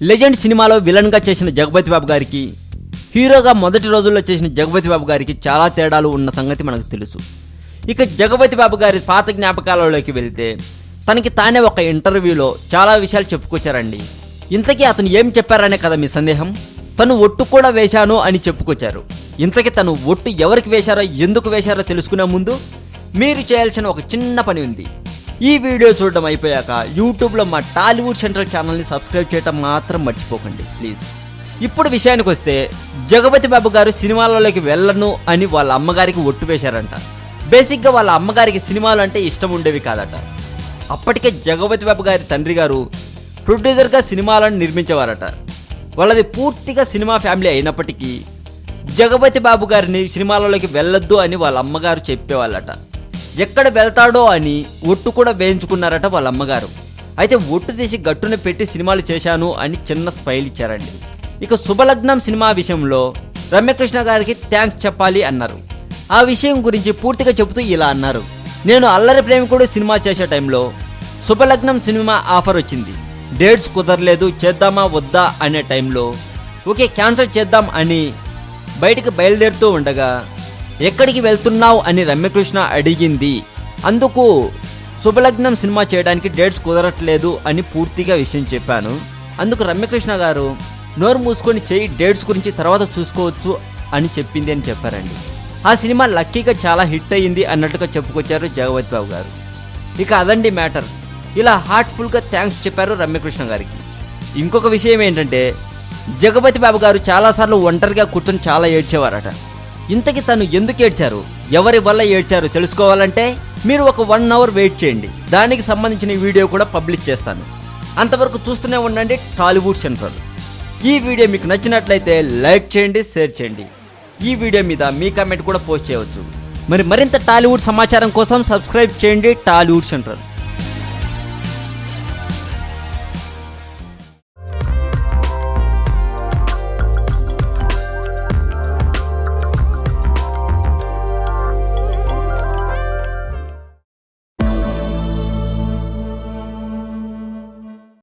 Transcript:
Legend సినిమాలో విలన్గా చేసిన జగపతి బాబు గారికి, హీరోగా మొదటి రోజుల్లో చేసిన జగపతి బాబు గారికి చాలా తేడాలు ఉన్న సంగతి మనకు తెలుసు. ఇక జగపతి బాబు గారి పాత జ్ఞాపకాలలోకి వెళితే తనకి తానే ఒక ఇంటర్వ్యూలో చాలా విషయాలు చెప్పుకొచ్చారండి. ఇంతకీ అతను ఏం చెప్పారనే కదా మీ సందేహం. తను ఒట్టు కూడా వేశాను అని చెప్పుకొచ్చారు. ఇంతకీ తను ఒట్టు ఎవరికి వేశారో, ఎందుకు వేశారో తెలుసుకునే ముందు మీరు చేయాల్సిన ఒక చిన్న పని ఉంది. ఈ వీడియో చూడడం అయిపోయాక యూట్యూబ్లో మా టాలీవుడ్ సెంట్రల్ ఛానల్ని సబ్స్క్రైబ్ చేయడం మాత్రం మర్చిపోకండి ప్లీజ్. ఇప్పుడు విషయానికి వస్తే, జగపతి బాబు గారు సినిమాలలోకి వెళ్ళను అని వాళ్ళ అమ్మగారికి ఒట్టు వేశారంట. బేసిక్గా వాళ్ళ అమ్మగారికి సినిమాలు అంటే ఇష్టం ఉండేవి కాదట. అప్పటికే జగపతి బాబు గారి తండ్రి గారు ప్రొడ్యూసర్గా సినిమాలను నిర్మించేవారట. వాళ్ళది పూర్తిగా సినిమా ఫ్యామిలీ అయినప్పటికీ జగపతి బాబు గారిని సినిమాలలోకి వెళ్ళొద్దు అని వాళ్ళ అమ్మగారు చెప్పేవాళ్ళట. ఎక్కడ వెళ్తాడో అని ఒట్టు కూడా వేయించుకున్నారట వాళ్ళ అమ్మగారు. అయితే ఒట్టు తీసి గట్టున పెట్టి సినిమాలు చేశాను అని చిన్న స్మైల్ ఇచ్చారండి. ఇక శుభలగ్నం సినిమా విషయంలో రమ్యకృష్ణ గారికి థ్యాంక్స్ చెప్పాలి అన్నారు. ఆ విషయం గురించి పూర్తిగా చెబుతూ ఇలా అన్నారు: నేను అల్లరి ప్రేమికుడు సినిమా చేసే టైంలో శుభలగ్నం సినిమా ఆఫర్ వచ్చింది. డేట్స్ కుదరలేదు, చేద్దామా వద్దా అనే టైంలో ఓకే క్యాన్సిల్ చేద్దాం అని బయటికి బయలుదేరుతూ ఉండగా, ఎక్కడికి వెళ్తున్నావు అని రమ్యకృష్ణ అడిగింది. అందుకు శుభలగ్నం సినిమా చేయడానికి డేట్స్ కుదరట్లేదు అని పూర్తిగా విషయం చెప్పాను. అందుకు రమ్యకృష్ణ గారు నోరు మూసుకొని చేయి, డేట్స్ గురించి తర్వాత చూసుకోవచ్చు అని చెప్పింది అని చెప్పారండి. ఆ సినిమా లక్కీగా చాలా హిట్ అయ్యింది అన్నట్టుగా చెప్పుకొచ్చారు జగపతి బాబు గారు. ఇక అదండి మ్యాటర్. ఇలా హార్ట్ఫుల్గా థ్యాంక్స్ చెప్పారు రమ్యకృష్ణ గారికి. ఇంకొక విషయం ఏంటంటే, జగపతి బాబు గారు చాలాసార్లు ఒంటరిగా కూర్చొని చాలా ఏడ్చేవారట. ఇంతకీ తను ఎందుకు ఏడ్చారు, ఎవరి వల్ల ఏడ్చారు తెలుసుకోవాలంటే మీరు ఒక 1 అవర్ వెయిట్ చేయండి. దానికి సంబంధించిన వీడియో కూడా పబ్లిష్ చేస్తాను. అంతవరకు చూస్తూనే ఉండండి టాలీవుడ్ సెంట్రల్. ఈ వీడియో మీకు నచ్చినట్లయితే లైక్ చేయండి, షేర్ చేయండి. ఈ వీడియో మీద మీ కామెంట్ కూడా పోస్ట్ చేయవచ్చు. మరింత టాలీవుడ్ సమాచారం కోసం సబ్స్క్రైబ్ చేయండి టాలీవుడ్ సెంట్రల్.